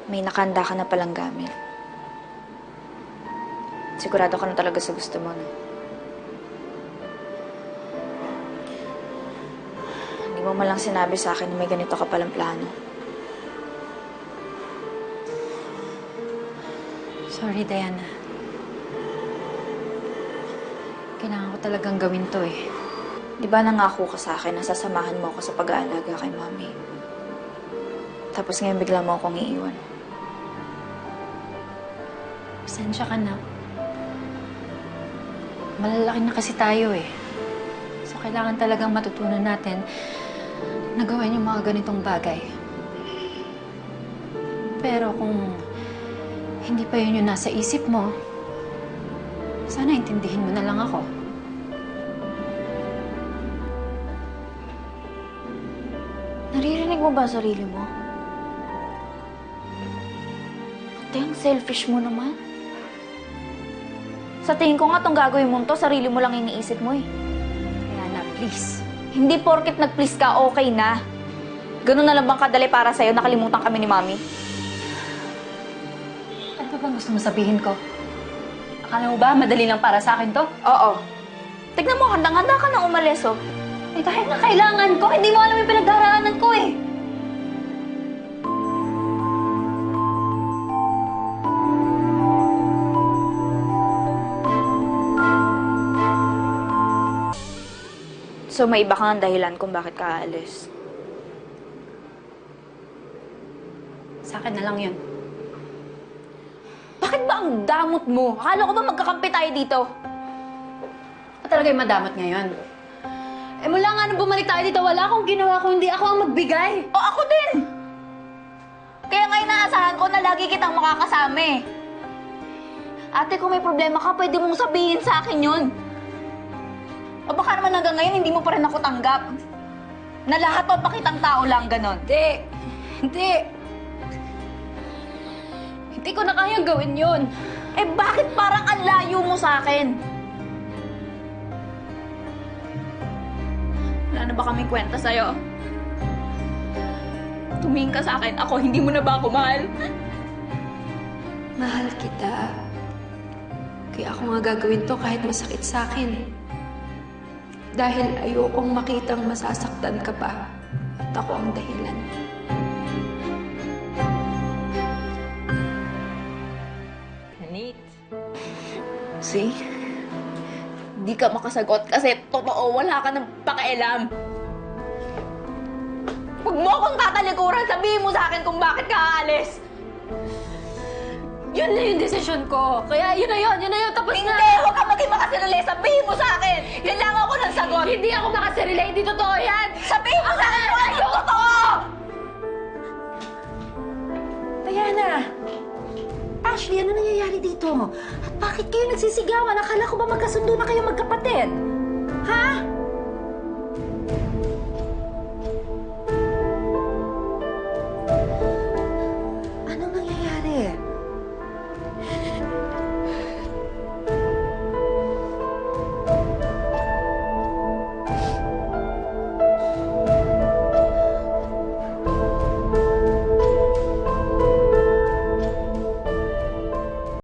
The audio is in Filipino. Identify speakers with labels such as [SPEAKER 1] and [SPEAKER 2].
[SPEAKER 1] may nakahanda ka na palang gamit. Sigurado ka na talaga sa gusto mo, no? Hindi mo malang sinabi sa akin na may ganito ka palang plano.
[SPEAKER 2] Sorry, Diana. Kailangan ko talagang gawin to eh.
[SPEAKER 1] Di ba nangako ka sa akin na sasamahan mo ako sa pag-aalaga kay Mami? Tapos ngayon bigla mo akong iiwan.
[SPEAKER 2] Pasensya ka na. Malalaki na kasi tayo eh. So kailangan talagang matutunan natin na gawin yung mga ganitong bagay. Pero kung hindi pa yun yung nasa isip mo, sana intindihin mo na lang ako.
[SPEAKER 1] Naririnig mo ba ang sarili mo? Ate, ang selfish mo naman. Sa tingin ko nga itong gagawin mo to, sarili mo lang iniisip mo eh.
[SPEAKER 2] Diana, please.
[SPEAKER 1] Hindi porket nag-please ka, okay na. Ganun na lang bang kadali para sa'yo, nakalimutan kami ni Mami?
[SPEAKER 2] Ano pa bang gusto mo sabihin ko? Akala mo ba madali lang para sa akin to?
[SPEAKER 1] Oo. Tignan mo, handang-handa ka nang umalis, oh.
[SPEAKER 2] Eh kahit na kailangan ko, hindi mo alam yung pinagdaraanan ko eh.
[SPEAKER 1] So may iba kang dahilan kung bakit ka aalis.
[SPEAKER 2] Sa akin na lang yun.
[SPEAKER 1] Bakit ba ang damot mo? Akala ko ba magkakampi tayo dito?
[SPEAKER 2] Ako talaga yung madamot ngayon. Eh mula nga nung bumalik tayo dito, wala akong ginawa kung hindi ako ang magbigay.
[SPEAKER 1] O ako din! Kaya nga inaasahan ko na lagi kitang makakasama eh. Ate, kung may problema ka, pwede mong sabihin sa akin yun. O baka naman hanggang ngayon, hindi mo pa rin ako tanggap. Na lahat o pakitang tao lang, ganon.
[SPEAKER 2] Hindi. Hindi. Hindi ko na kayang gawin yun.
[SPEAKER 1] Eh bakit parang ang layo mo sa akin? Wala na ba kaming kwenta sa'yo? Tumingin ka sa akin, ako, hindi mo na ba ako mahal?
[SPEAKER 3] Mahal kita. Kaya ako nga gagawin to kahit masakit sa akin. Dahil ayokong makitang masasaktan ka pa. At ako ang dahilan.
[SPEAKER 1] Nate. See? Hindi ka makasagot kasi totoo, wala ka ng pakialam. Huwag mo akong tatalikuran, sabihin mo sa akin kung bakit ka aalis.
[SPEAKER 2] Yun na yung desisyon ko. Kaya yun na yun, tapos
[SPEAKER 1] Hindi!
[SPEAKER 2] na.
[SPEAKER 1] Huwag ka maging makasirili, sabihin mo sa akin. Kailangan ko ng sagot.
[SPEAKER 2] Hindi ako makasarili, hindi totoo yan.
[SPEAKER 1] Sabihin mo sa akin kung ano yung totoo!
[SPEAKER 4] Diana! Ashley, ano nangyayari dito? At bakit kayo nagsisigawan? Akala ko ba magkasundo na kayo magkapatid? Ha?